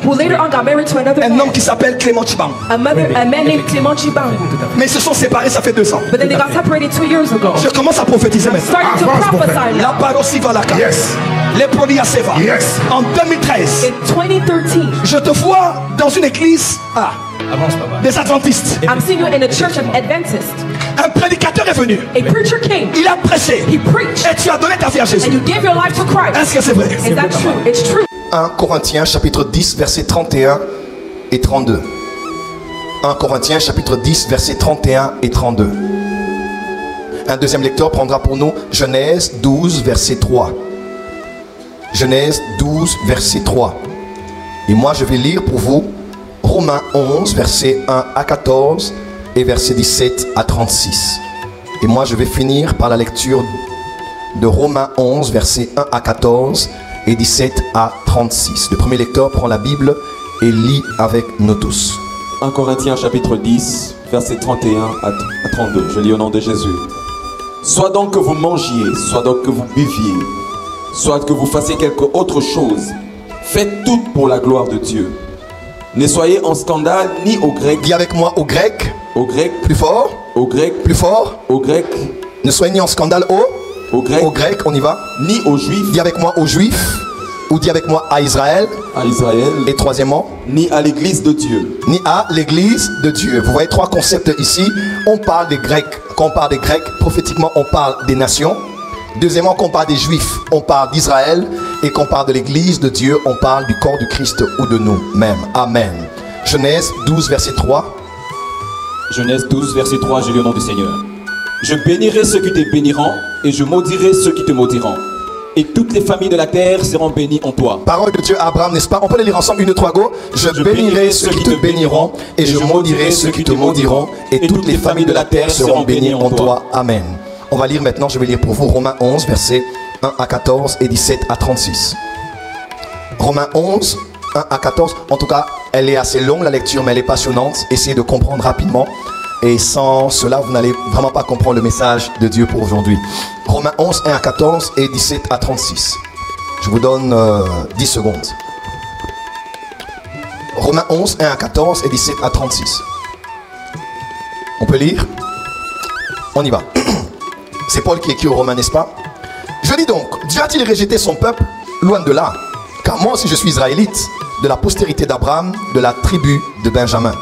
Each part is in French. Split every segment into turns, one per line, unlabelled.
who later on got married to another
Un homme
man.
qui s'appelle Clément Chibangu.
A man named Clément Chibangu.
Mais ils se sont séparés, ça fait 2 ans.
But then they got separated 2 years ago.
Je commence à prophétiser maintenant.
Starting to prophesy
La
now.
parosi va la carte.
Yes.
Les produits à Seva.
Yes.
En 2013,
In 2013,
je te vois dans une église des adventistes.
I'm seeing you in a church of Adventists.
Un prédicateur est venu.
A preacher came.
Il a prêché.
He preached.
Et tu as donné ta vie à Jésus.
And you gave your life to Christ.
Est-ce que c'est vrai?
Is that true? It's true.
1 Corinthiens chapitre 10 versets 31 et 32. 1 Corinthiens chapitre 10 versets 31 et 32. Un deuxième lecteur prendra pour nous Genèse 12 verset 3. Genèse 12 verset 3. Et moi je vais lire pour vous Romains 11 versets 1 à 14 et versets 17 à 36. Et moi je vais finir par la lecture de Romains 11 versets 1 à 14 et 17 à 36. Le premier lecteur prend la Bible et lit avec nous tous.
1 Corinthiens chapitre 10, versets 31 à 32. Je lis au nom de Jésus. Soit donc que vous mangiez, soit donc que vous buviez, soit que vous fassiez quelque autre chose, faites tout pour la gloire de Dieu. Ne soyez en scandale ni aux Grecs.
Dis avec moi au grec, plus fort,
aux Grecs,
plus fort.
aux Grecs,
Ne soyez ni en scandale au grec, on y va.
ni aux Juifs,
Dis avec moi aux juifs, ou dis avec moi à Israël.
à Israël,
Et troisièmement,
ni à l'église de Dieu.
ni à l'église de Dieu. Vous voyez 3 concepts ici. On parle des Grecs. Quand on parle des Grecs, prophétiquement, on parle des nations. Deuxièmement, quand on parle des Juifs, on parle d'Israël. Et quand on parle de l'église de Dieu, on parle du corps du Christ ou de nous-mêmes. Amen. Genèse 12, verset 3.
Genèse 12, verset 3, je lis au nom du Seigneur. Je bénirai ceux qui te béniront, et je maudirai ceux qui te maudiront. Et toutes les familles de la terre seront bénies en toi.
Parole de Dieu à Abraham, n'est-ce pas? On peut les lire ensemble, 1, 2, 3, go. Je bénirai ceux qui te béniront, et je maudirai ceux qui te maudiront, et toutes les familles de la terre seront bénies en toi. Amen. On va lire maintenant, je vais lire pour vous Romains 11, versets 1 à 14 et 17 à 36. Romains 11, 1 à 14. En tout cas, elle est assez longue la lecture, mais elle est passionnante. Essayez de comprendre rapidement. Et sans cela, vous n'allez vraiment pas comprendre le message de Dieu pour aujourd'hui. Romains 11, 1 à 14 et 17 à 36. Je vous donne 10 secondes. Romains 11, 1 à 14 et 17 à 36. On peut lire? On y va. C'est Paul qui écrit aux Romains, n'est-ce pas? Je dis donc, Dieu a-t-il rejeté son peuple? Loin de là. Car moi aussi je suis israélite, de la postérité d'Abraham, de la tribu de Benjamin.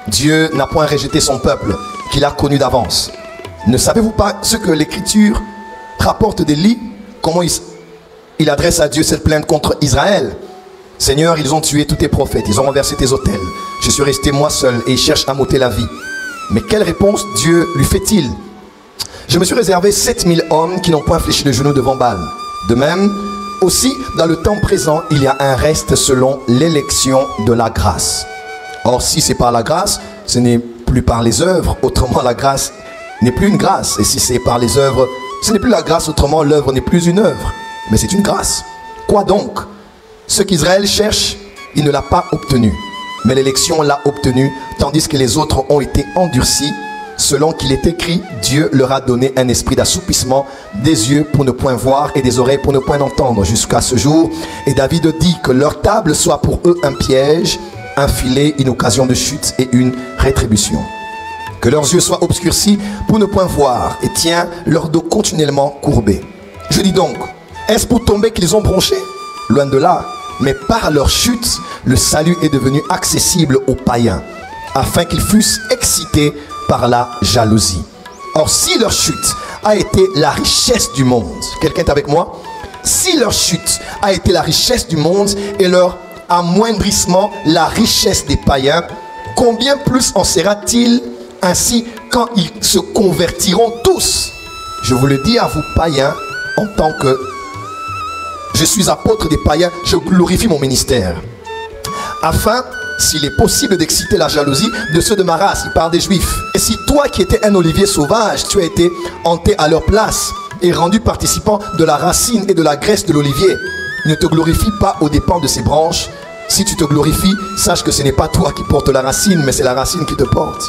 Dieu n'a point rejeté son peuple, qu'il a connu d'avance. Ne savez-vous pas ce que l'Écriture rapporte d'Élie? Comment il adresse à Dieu cette plainte contre Israël? Seigneur, ils ont tué tous tes prophètes, ils ont renversé tes autels. Je suis resté moi seul et ils cherchent à m'ôter la vie. Mais quelle réponse Dieu lui fait-il? Je me suis réservé 7000 hommes qui n'ont point fléchi le genou devant Baal. De même, aussi, dans le temps présent, il y a un reste selon l'élection de la grâce. Or, si c'est par la grâce, ce n'est plus par les œuvres. Autrement, la grâce n'est plus une grâce. Et si c'est par les œuvres, ce n'est plus la grâce. Autrement, l'œuvre n'est plus une œuvre. Mais c'est une grâce. Quoi donc? Ce qu'Israël cherche, il ne l'a pas obtenu. Mais l'élection l'a obtenu, tandis que les autres ont été endurcis. Selon qu'il est écrit, Dieu leur a donné un esprit d'assoupissement, des yeux pour ne point voir et des oreilles pour ne point entendre jusqu'à ce jour. Et David dit que leur table soit pour eux un piège, un filet, une occasion de chute et une rétribution. Que leurs yeux soient obscurcis pour ne point voir et tiens leur dos continuellement courbé. Je dis donc, est-ce pour tomber qu'ils ont bronché? Loin de là, mais par leur chute, le salut est devenu accessible aux païens, afin qu'ils fussent excités par la jalousie. Or, si leur chute a été la richesse du monde, quelqu'un est avec moi? Si leur chute a été la richesse du monde et leur amoindrissement la richesse des païens, combien plus en sera-t-il ainsi quand ils se convertiront tous? Je vous le dis à vous païens, en tant que je suis apôtre des païens, je glorifie mon ministère, afin, s'il est possible, d'exciter la jalousie de ceux de ma race. Il parle des Juifs. Et si toi qui étais un olivier sauvage, tu as été hanté à leur place et rendu participant de la racine et de la graisse de l'olivier, ne te glorifie pas aux dépens de ses branches. Si tu te glorifies, sache que ce n'est pas toi qui portes la racine, mais c'est la racine qui te porte.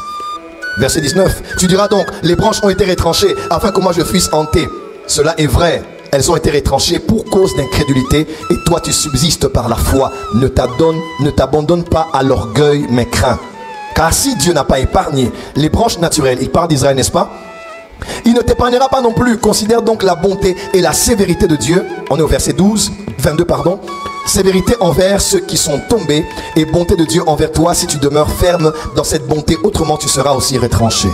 Verset 19. Tu diras donc, les branches ont été retranchées afin que moi je fuisse hanté. Cela est vrai. elles ont été retranchées pour cause d'incrédulité, et toi tu subsistes par la foi. Ne t'abandonne pas à l'orgueil, mais crains. Car si Dieu n'a pas épargné les branches naturelles, il parle d'Israël, n'est-ce pas? Il ne t'épargnera pas non plus. Considère donc la bonté et la sévérité de Dieu. On est au verset 22 pardon. Sévérité envers ceux qui sont tombés, et bonté de Dieu envers toi si tu demeures ferme dans cette bonté, autrement tu seras aussi retranché.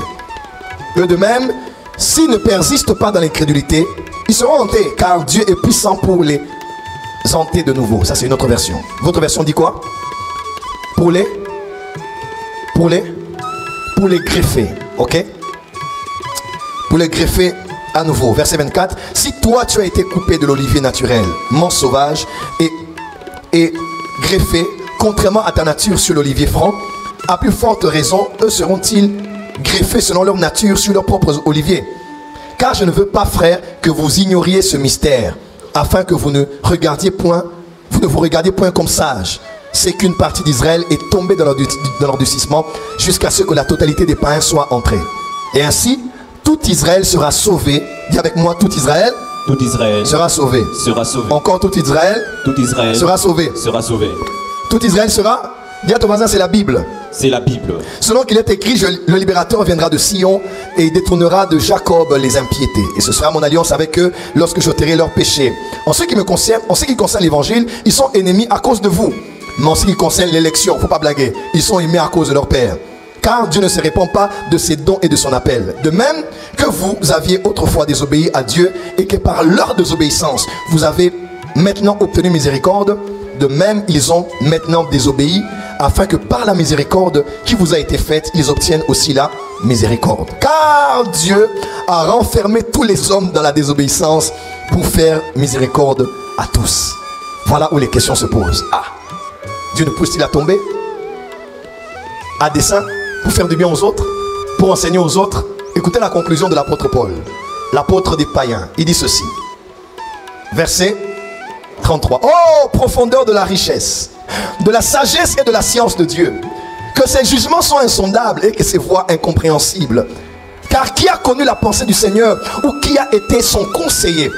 De même, s'ils ne persistent pas dans l'incrédulité, ils seront hantés, car Dieu est puissant pour les hanter de nouveau. Ça c'est une autre version. Votre version dit quoi? Pour les greffer, ok? Pour les greffer à nouveau. Verset 24. Si toi tu as été coupé de l'olivier naturel, mens sauvage, et greffé contrairement à ta nature sur l'olivier franc, à plus forte raison, eux seront-ils greffés selon leur nature sur leurs propres oliviers. Car je ne veux pas, frères, que vous ignoriez ce mystère, afin que vous ne vous regardiez point comme sages. C'est qu'une partie d'Israël est tombée dans l'endurcissement jusqu'à ce que la totalité des païens soit entrée. Et ainsi, tout Israël sera sauvé. Dis avec moi, tout Israël. Tout Israël sera sauvé. Sera sauvé. Encore tout Israël. Tout Israël sera sauvé. Sera sauvé. Tout Israël sera. Dis à ton voisin, c'est la Bible. C'est la Bible. Selon qu'il est écrit, le libérateur viendra de Sion et il détournera de Jacob les impiétés. Et ce sera mon alliance avec eux lorsque j'ôterai leurs péchés. En ce qui concerne l'évangile, ils sont ennemis à cause de vous. Mais en ce qui concerne l'élection, il ne faut pas blaguer, ils sont aimés à cause de leur père. Car Dieu ne se répand pas de ses dons et de son appel. De même que vous aviez autrefois désobéi à Dieu et que par leur désobéissance, vous avez maintenant obtenu miséricorde, de même ils ont maintenant désobéi, afin que par la miséricorde qui vous a été faite, ils obtiennent aussi la miséricorde. Car Dieu a renfermé tous les hommes dans la désobéissance pour faire miséricorde à tous. Voilà où les questions se posent. Ah, Dieu nous pousse-t-il à tomber à dessein pour faire du bien aux autres, pour enseigner aux autres? Écoutez la conclusion de l'apôtre Paul, l'apôtre des païens. Il dit ceci, verset 33. Oh, profondeur de la richesse, de la sagesse et de la science de Dieu, que ses jugements sont insondables et que ses voies incompréhensibles. Car qui a connu la pensée du Seigneur, ou qui a été son conseiller?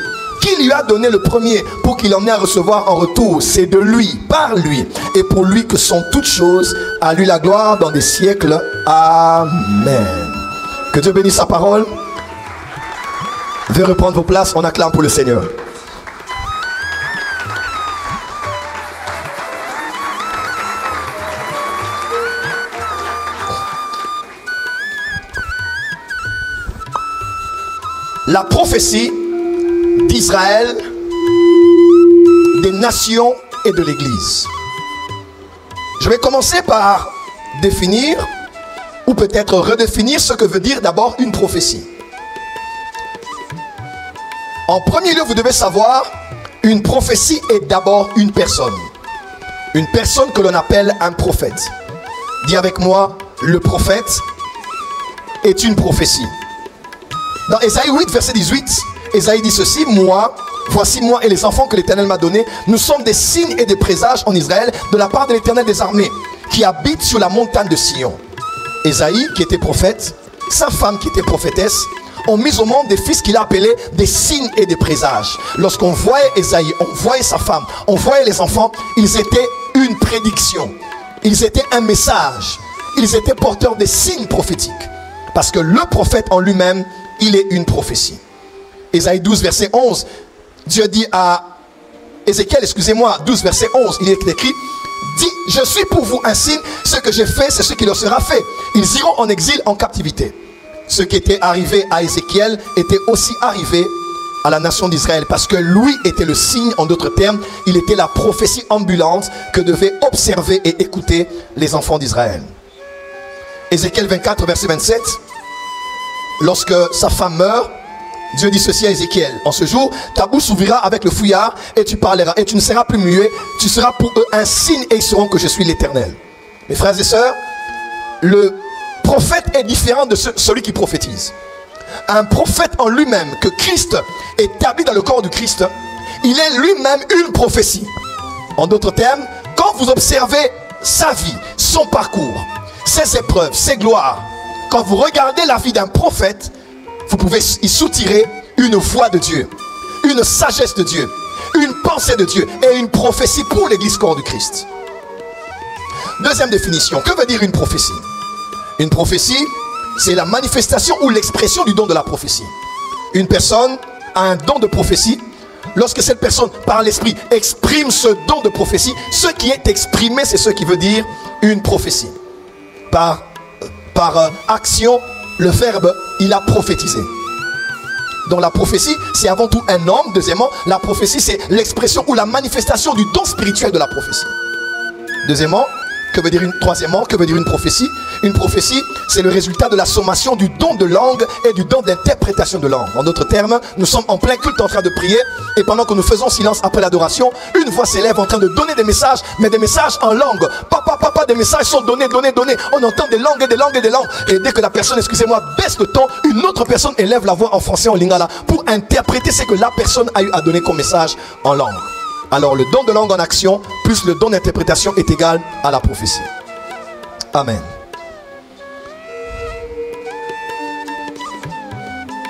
Qui lui a donné le premier pour qu'il en ait à recevoir en retour? C'est de lui, par lui et pour lui que sont toutes choses. À lui la gloire dans des siècles. Amen. Que Dieu bénisse sa parole. Veuillez reprendre vos places, on acclame pour le Seigneur. La prophétie d'Israël, des nations et de l'Église. Je vais commencer par définir ou peut-être redéfinir ce que veut dire d'abord une prophétie. En premier lieu, vous devez savoir, une prophétie est d'abord une personne. Une personne que l'on appelle un prophète. Dis avec moi, le prophète est une prophétie. Dans Ésaïe 8, verset 18, Ésaïe dit ceci, voici moi et les enfants que l'Éternel m'a donnés, nous sommes des signes et des présages en Israël de la part de l'Éternel des armées, qui habite sur la montagne de Sion. Ésaïe, qui était prophète, sa femme qui était prophétesse, ont mis au monde des fils qu'il a appelés des signes et des présages. Lorsqu'on voyait Ésaïe, on voyait sa femme, on voyait les enfants, ils étaient une prédiction, ils étaient un message, ils étaient porteurs des signes prophétiques. Parce que le prophète en lui-même, il est une prophétie. Ésaïe 12, verset 11, Dieu dit à Ézéchiel, 12, verset 11, il est écrit, dit, je suis pour vous un signe, ce que j'ai fait, c'est ce qui leur sera fait. Ils iront en exil, en captivité. Ce qui était arrivé à Ézéchiel était aussi arrivé à la nation d'Israël, parce que lui était le signe, en d'autres termes, il était la prophétie ambulante que devaient observer et écouter les enfants d'Israël. Ézéchiel 24, verset 27, lorsque sa femme meurt, Dieu dit ceci à Ézéchiel, en ce jour, ta bouche s'ouvrira avec le fouillard et tu parleras et tu ne seras plus muet, tu seras pour eux un signe et ils sauront que je suis l'Éternel. Mes frères et sœurs, le prophète est différent de celui qui prophétise. Un prophète en lui-même, que Christ établit dans le corps du Christ, il est lui-même une prophétie. En d'autres termes, quand vous observez sa vie, son parcours, ses épreuves, ses gloires, quand vous regardez la vie d'un prophète, vous pouvez y soutirer une voix de Dieu. une sagesse de Dieu, une pensée de Dieu et une prophétie pour l'église corps du Christ. Deuxième définition, que veut dire une prophétie? Une prophétie, c'est la manifestation ou l'expression du don de la prophétie. Une personne a un don de prophétie. Lorsque cette personne, par l'esprit, exprime ce don de prophétie, ce qui est exprimé, c'est ce qui veut dire une prophétie. Par action, le verbe, il a prophétisé. Donc la prophétie, c'est avant tout un homme. Deuxièmement, la prophétie, c'est l'expression ou la manifestation du don spirituel de la prophétie. Deuxièmement, troisièmement, que veut dire une prophétie? Une prophétie, c'est le résultat de la sommation du don de langue et du don d'interprétation de langue. En d'autres termes, nous sommes en plein culte en train de prier, et pendant que nous faisons silence après l'adoration, une voix s'élève en train de donner des messages, mais des messages en langue. Papa, des messages sont donnés. On entend des langues et des langues et des langues. Et dès que la personne, excusez-moi, baisse le ton, une autre personne élève la voix en français, en lingala, pour interpréter ce que la personne a eu à donner comme message en langue. Alors le don de langue en action plus le don d'interprétation est égal à la prophétie. Amen.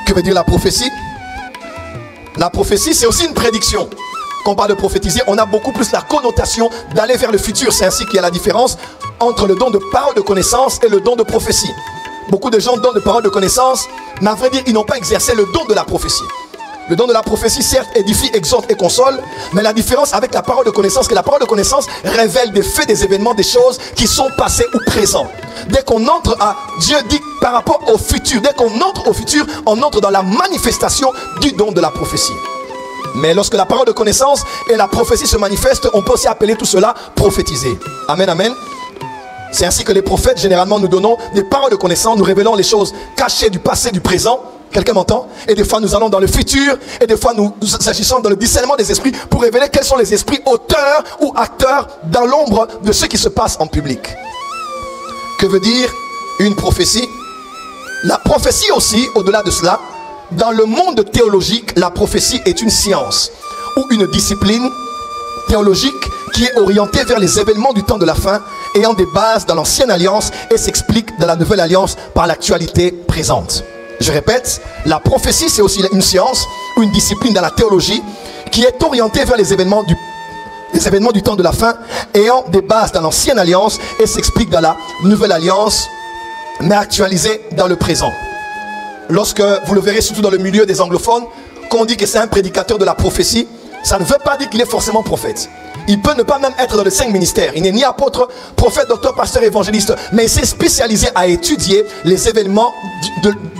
Que veut dire la prophétie? La prophétie, c'est aussi une prédiction. Quand on parle de prophétiser, on a beaucoup plus la connotation d'aller vers le futur. C'est ainsi qu'il y a la différence entre le don de parole de connaissance et le don de prophétie. Beaucoup de gens donnent de parole de connaissance, mais à vrai dire, ils n'ont pas exercé le don de la prophétie. Le don de la prophétie, certes, édifie, exhorte et console, mais la différence avec la parole de connaissance, c'est que la parole de connaissance révèle des faits, des événements, des choses qui sont passées ou présents. Dès qu'on entre à Dieu dit par rapport au futur, dès qu'on entre au futur, on entre dans la manifestation du don de la prophétie. Mais lorsque la parole de connaissance et la prophétie se manifestent, on peut aussi appeler tout cela prophétiser. Amen, amen. C'est ainsi que les prophètes, généralement, nous donnons des paroles de connaissance, nous révélons les choses cachées du passé, du présent. Quelqu'un m'entend? Et des fois nous allons dans le futur, et des fois nous agissons dans le discernement des esprits pour révéler quels sont les esprits auteurs ou acteurs dans l'ombre de ce qui se passe en public. Que veut dire une prophétie? La prophétie aussi, au-delà de cela, dans le monde théologique, la prophétie est une science ou une discipline théologique qui est orientée vers les événements du temps de la fin, ayant des bases dans l'ancienne alliance et s'explique dans la nouvelle alliance par l'actualité présente. Je répète, la prophétie, c'est aussi une science ou une discipline dans la théologie qui est orientée vers les événements du temps de la fin, ayant des bases dans l'ancienne alliance et s'explique dans la nouvelle alliance, mais actualisée dans le présent. Lorsque vous le verrez surtout dans le milieu des anglophones, quand on dit que c'est un prédicateur de la prophétie, ça ne veut pas dire qu'il est forcément prophète. Il peut ne pas même être dans les 5 ministères. Il n'est ni apôtre, prophète, docteur, pasteur, évangéliste. Mais il s'est spécialisé à étudier les événements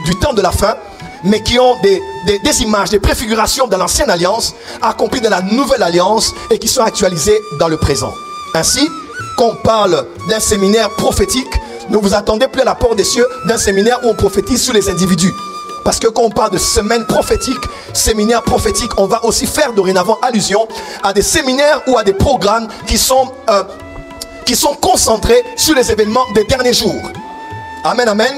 du temps de la fin, mais qui ont des images, des préfigurations dans l'ancienne alliance, accomplies dans la nouvelle alliance et qui sont actualisées dans le présent. Ainsi, quand on parle d'un séminaire prophétique, ne vous attendez plus à la porte des cieux d'un séminaire où on prophétise sur les individus. Parce que quand on parle de semaine prophétique, séminaire prophétique, on va aussi faire dorénavant allusion à des séminaires ou à des programmes qui sont concentrés sur les événements des derniers jours. Amen, amen.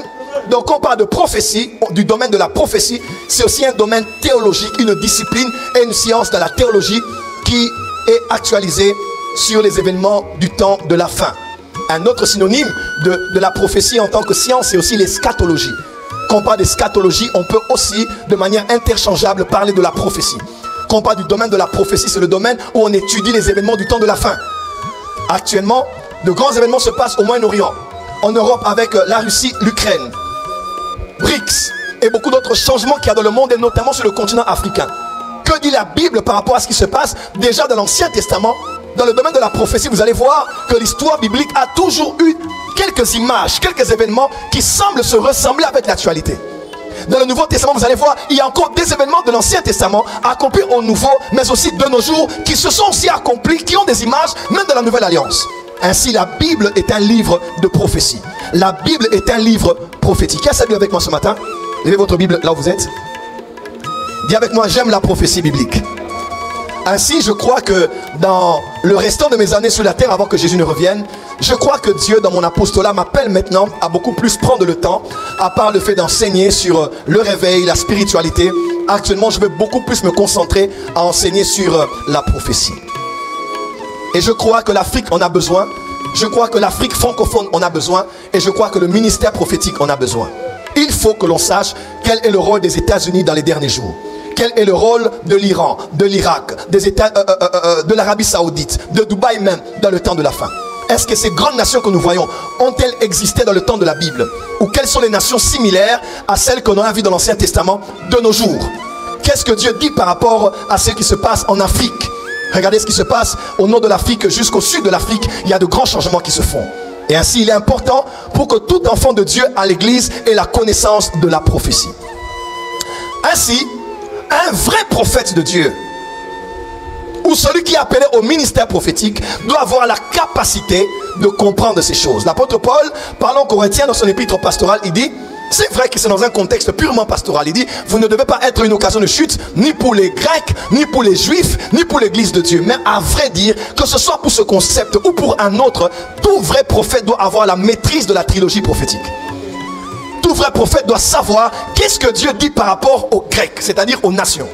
Donc quand on parle de prophétie, du domaine de la prophétie, c'est aussi un domaine théologique, une discipline et une science dans la théologie qui est actualisée sur les événements du temps de la fin. Un autre synonyme de la prophétie en tant que science, c'est aussi l'eschatologie. Quand on parle d'eschatologie, on peut aussi, de manière interchangeable, parler de la prophétie. Quand on parle du domaine de la prophétie, c'est le domaine où on étudie les événements du temps de la fin. Actuellement, de grands événements se passent au Moyen-Orient, en Europe avec la Russie, l'Ukraine, BRICS et beaucoup d'autres changements qu'il y a dans le monde et notamment sur le continent africain. Que dit la Bible par rapport à ce qui se passe déjà dans l'Ancien Testament? Dans le domaine de la prophétie, vous allez voir que l'histoire biblique a toujours eu quelques images, quelques événements qui semblent se ressembler avec l'actualité. Dans le Nouveau Testament, vous allez voir, il y a encore des événements de l'Ancien Testament accomplis au Nouveau, mais aussi de nos jours, qui se sont aussi accomplis, qui ont des images, même de la Nouvelle Alliance. Ainsi, la Bible est un livre de prophétie. La Bible est un livre prophétique. Qui a sa Bible avec moi ce matin? Levez votre Bible là où vous êtes. Dis avec moi, j'aime la prophétie biblique. Ainsi, je crois que dans le restant de mes années sur la terre, avant que Jésus ne revienne, je crois que Dieu, dans mon apostolat, m'appelle maintenant à beaucoup plus prendre le temps, à part le fait d'enseigner sur le réveil, la spiritualité. Actuellement, je veux beaucoup plus me concentrer à enseigner sur la prophétie. Et je crois que l'Afrique en a besoin. Je crois que l'Afrique francophone en a besoin. Et je crois que le ministère prophétique en a besoin. Il faut que l'on sache quel est le rôle des États-Unis dans les derniers jours. quel est le rôle de l'Iran, de l'Irak, des États, de l'Arabie Saoudite, de Dubaï même, dans le temps de la fin? Est-ce que ces grandes nations que nous voyons ont-elles existé dans le temps de la Bible? Ou quelles sont les nations similaires à celles qu'on a vues dans l'Ancien Testament de nos jours? Qu'est-ce que Dieu dit par rapport à ce qui se passe en Afrique? Regardez ce qui se passe au nord de l'Afrique jusqu'au sud de l'Afrique. Il y a de grands changements qui se font. Et ainsi, il est important pour que tout enfant de Dieu à l'église ait la connaissance de la prophétie. Ainsi, un vrai prophète de Dieu, ou celui qui est appelé au ministère prophétique, doit avoir la capacité de comprendre ces choses. L'apôtre Paul, parlant aux Corinthiens dans son épître pastoral, il dit, c'est vrai que c'est dans un contexte purement pastoral, il dit, vous ne devez pas être une occasion de chute, ni pour les Grecs, ni pour les Juifs, ni pour l'église de Dieu. Mais à vrai dire, que ce soit pour ce concept ou pour un autre, tout vrai prophète doit avoir la maîtrise de la trilogie prophétique. Tout vrai prophète doit savoir qu'est-ce que Dieu dit par rapport aux Grecs, c'est-à-dire aux nations.